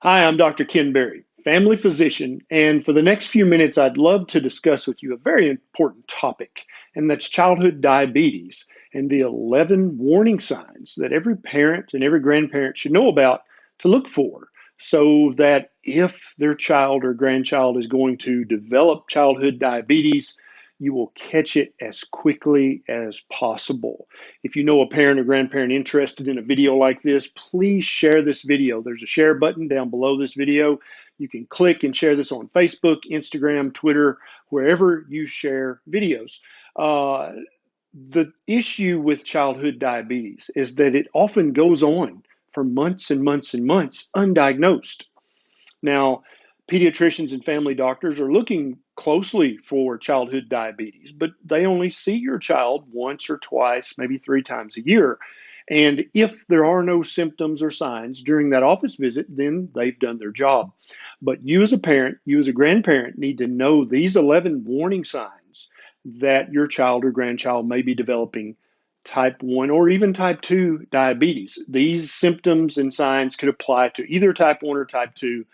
Hi, I'm Dr. Ken Berry, family physician, and for the next few minutes, I'd love to discuss with you a very important topic, and that's childhood diabetes and the 11 warning signs that every parent and every grandparent should know about to look for so that if their child or grandchild is going to develop childhood diabetes, you will catch it as quickly as possible. If you know a parent or grandparent interested in a video like this, please share this video. There's a share button down below this video. You can click and share this on Facebook, Instagram, Twitter, wherever you share videos. Uh, the issue with childhood diabetes is that it often goes on for months and months and months undiagnosed. Now, pediatricians and family doctors are looking closely for childhood diabetes, but they only see your child once or twice, maybe 3 times a year. And if there are no symptoms or signs during that office visit, then they've done their job. But you as a parent, you as a grandparent need to know these 11 warning signs that your child or grandchild may be developing type 1 or even type 2 diabetes. These symptoms and signs could apply to either type 1 or type 2.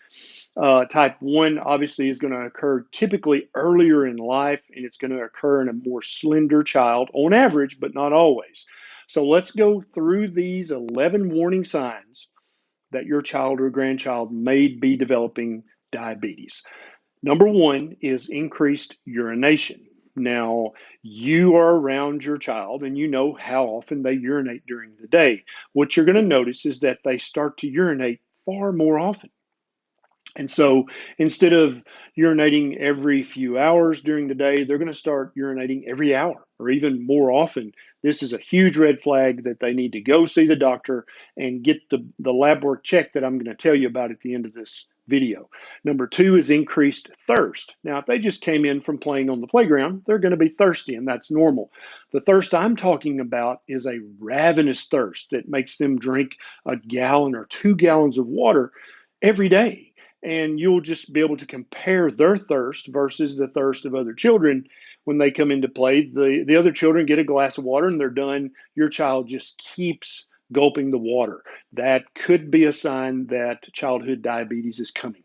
Type 1 obviously is going to occur typically earlier in life, and it's going to occur in a more slender child on average, but not always. So let's go through these 11 warning signs that your child or grandchild may be developing diabetes. Number one is increased urination. Now, you are around your child and you know how often they urinate during the day. What you're going to notice is that they start to urinate far more often. And so instead of urinating every few hours during the day, they're going to start urinating every hour or even more often. This is a huge red flag that they need to go see the doctor and get the lab work checked that I'm going to tell you about at the end of this video. Number two is increased thirst. Now, if they just came in from playing on the playground, they're going to be thirsty, and that's normal. The thirst I'm talking about is a ravenous thirst that makes them drink a gallon or 2 gallons of water every day, and you'll just be able to compare their thirst versus the thirst of other children when they come into play. The other children get a glass of water and they're done. Your child just keeps gulping the water. That could be a sign that childhood diabetes is coming.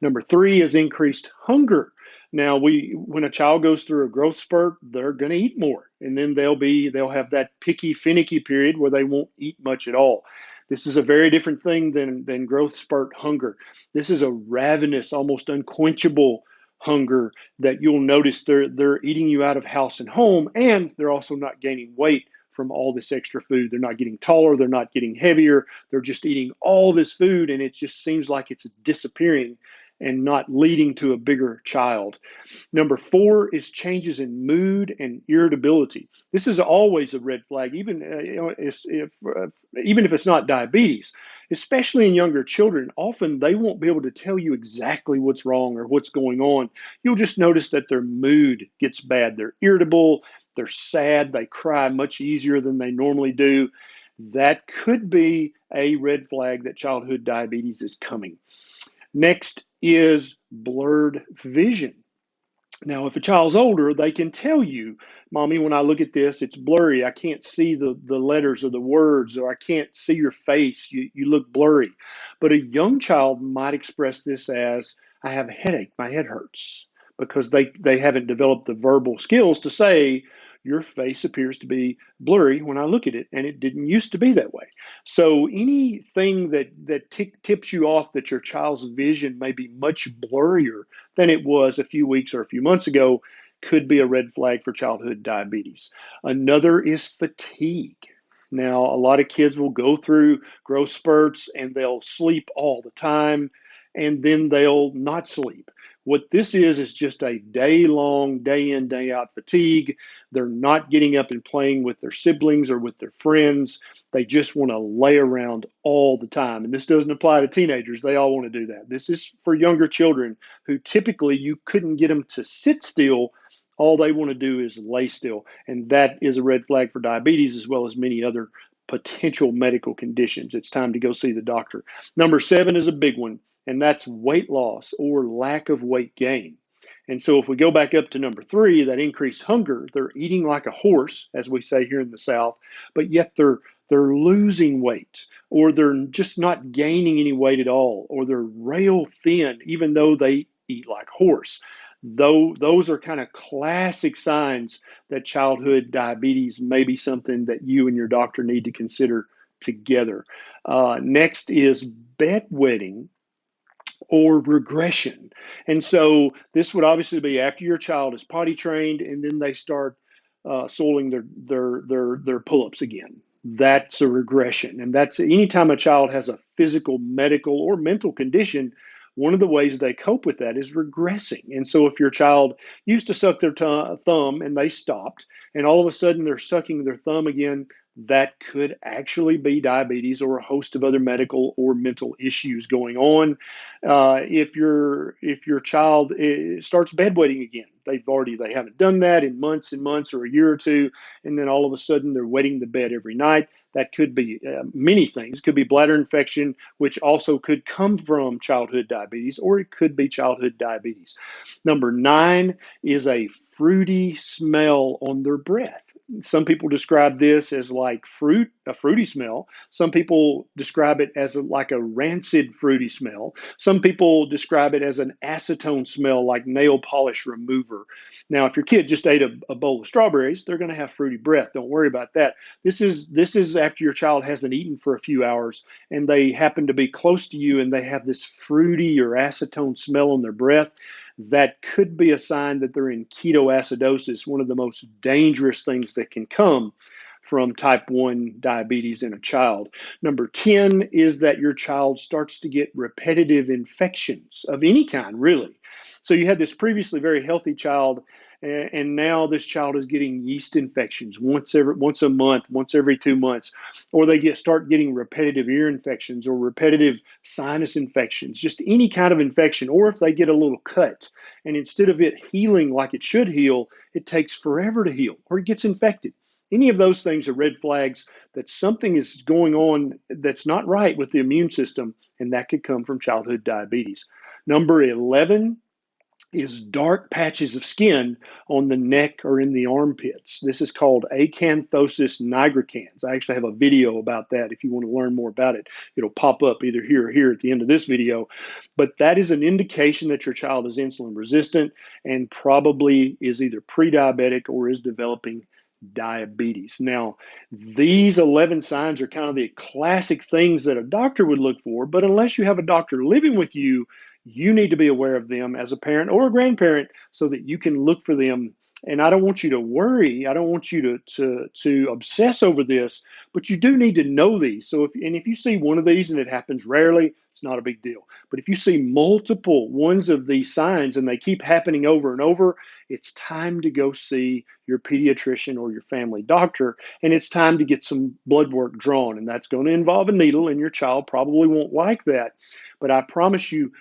Number three is increased hunger. Now, when a child goes through a growth spurt, they're going to eat more, and then they'll have that picky, finicky period where they won't eat much at all. This is a very different thing than growth spurt hunger. This is a ravenous, almost unquenchable hunger that you'll notice they're eating you out of house and home, and they're also not gaining weight from all this extra food. They're not getting taller, they're not getting heavier, they're just eating all this food, and it just seems like it's disappearing and not leading to a bigger child. Number four is changes in mood and irritability. This is always a red flag, even if it's not diabetes, especially in younger children. Often they won't be able to tell you exactly what's wrong or what's going on. You'll just notice that their mood gets bad. They're irritable, they're sad, they cry much easier than they normally do. That could be a red flag that childhood diabetes is coming. Next is blurred vision. Now, if a child's older, they can tell you, Mommy, when I look at this, it's blurry. I can't see the letters or the words, or I can't see your face. You look blurry. But a young child might express this as, I have a headache. My head hurts, because they haven't developed the verbal skills to say, your face appears to be blurry when I look at it, and it didn't used to be that way. So anything that tips you off that your child's vision may be much blurrier than it was a few weeks or a few months ago could be a red flag for childhood diabetes. Another is fatigue. Now, a lot of kids will go through growth spurts and they'll sleep all the time, and then they'll not sleep. What this is just a day long, day in, day out fatigue. They're not getting up and playing with their siblings or with their friends. They just want to lay around all the time. And this doesn't apply to teenagers. They all want to do that. This is for younger children who typically you couldn't get them to sit still. All they want to do is lay still. And that is a red flag for diabetes as well as many other potential medical conditions. It's time to go see the doctor. Number seven is a big one, and that's weight loss or lack of weight gain. And so if we go back up to number three, that increased hunger, they're eating like a horse, as we say here in the South, but yet they're losing weight, or they're just not gaining any weight at all, or they're rail thin, even though they eat like horse. Though those are kind of classic signs that childhood diabetes may be something that you and your doctor need to consider together. Next is bedwetting or regression. And so this would obviously be after your child is potty trained and then they start soiling their pull-ups again. That's a regression. And that's anytime a child has a physical, medical, or mental condition, one of the ways they cope with that is regressing. And so if your child used to suck their thumb and they stopped, and all of a sudden they're sucking their thumb again, that could actually be diabetes or a host of other medical or mental issues going on. If your child starts bedwetting again, they haven't done that in months and months or a year or two, and then all of a sudden they're wetting the bed every night. That could be many things. It could be bladder infection, which also could come from childhood diabetes, or it could be childhood diabetes. Number 9 is a fruity smell on their breath. Some people describe this as like fruit, a fruity smell. Some people describe it as like a rancid fruity smell. Some people describe it as an acetone smell, like nail polish remover. Now, if your kid just ate a bowl of strawberries, they're going to have fruity breath. Don't worry about that. This is after your child hasn't eaten for a few hours and they happen to be close to you and they have this fruity or acetone smell on their breath. That could be a sign that they're in ketoacidosis, one of the most dangerous things that can come from type 1 diabetes in a child. Number 10 is that your child starts to get repetitive infections of any kind, really. So you had this previously very healthy child, and now this child is getting yeast infections once a month, once every 2 months, or they start getting repetitive ear infections or repetitive sinus infections, just any kind of infection, or if they get a little cut and instead of it healing like it should heal, it takes forever to heal or it gets infected. Any of those things are red flags that something is going on that's not right with the immune system, and that could come from childhood diabetes. Number 11 is dark patches of skin on the neck or in the armpits. This is called acanthosis nigricans. I actually have a video about that if you want to learn more about it. It'll pop up either here or here at the end of this video. But that is an indication that your child is insulin resistant and probably is either pre-diabetic or is developing diabetes. Now, these 11 signs are kind of the classic things that a doctor would look for, but unless you have a doctor living with you, you need to be aware of them as a parent or a grandparent so that you can look for them. And I don't want you to worry. I don't want you to obsess over this, but you do need to know these. So if you see one of these and it happens rarely, it's not a big deal. But if you see multiple ones of these signs and they keep happening over and over, it's time to go see your pediatrician or your family doctor, and it's time to get some blood work drawn. And that's going to involve a needle, and your child probably won't like that. But I promise you,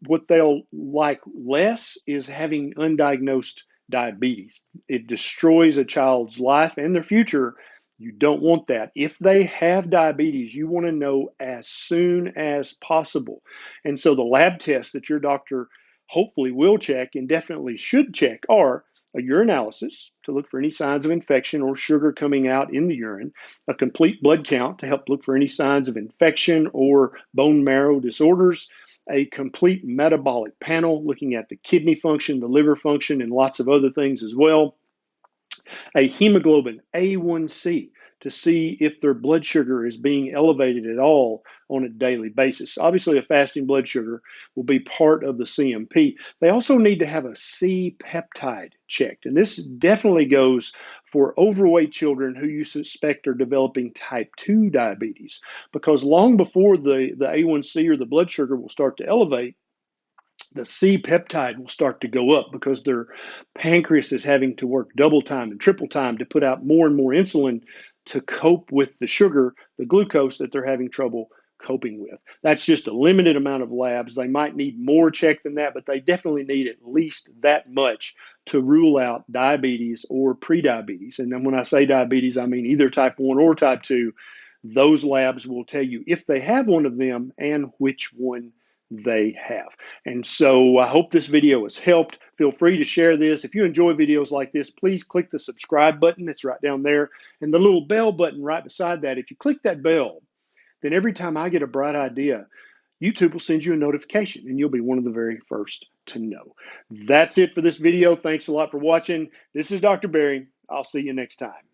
what they'll like less is having undiagnosed diabetes. It destroys a child's life and their future. You don't want that. If they have diabetes, you want to know as soon as possible. And so the lab tests that your doctor hopefully will check and definitely should check are a urinalysis to look for any signs of infection or sugar coming out in the urine, a complete blood count to help look for any signs of infection or bone marrow disorders, a complete metabolic panel looking at the kidney function, the liver function, and lots of other things as well, a hemoglobin A1C to see if their blood sugar is being elevated at all on a daily basis. Obviously, a fasting blood sugar will be part of the CMP. They also need to have a C peptide checked, and this definitely goes for overweight children who you suspect are developing type 2 diabetes, because long before the A1C or the blood sugar will start to elevate, the C peptide will start to go up because their pancreas is having to work double time and triple time to put out more and more insulin to cope with the sugar, the glucose that they're having trouble coping with. That's just a limited amount of labs. They might need more check than that, but they definitely need at least that much to rule out diabetes or prediabetes. And then when I say diabetes, I mean either type 1 or type 2. Those labs will tell you if they have one of them and which one they have. And so I hope this video has helped. Feel free to share this. If you enjoy videos like this, please click the subscribe button that's right down there and the little bell button right beside that. If you click that bell, then every time I get a bright idea, YouTube will send you a notification and you'll be one of the very first to know. That's it for this video. Thanks a lot for watching. This is Dr. Barry. I'll see you next time.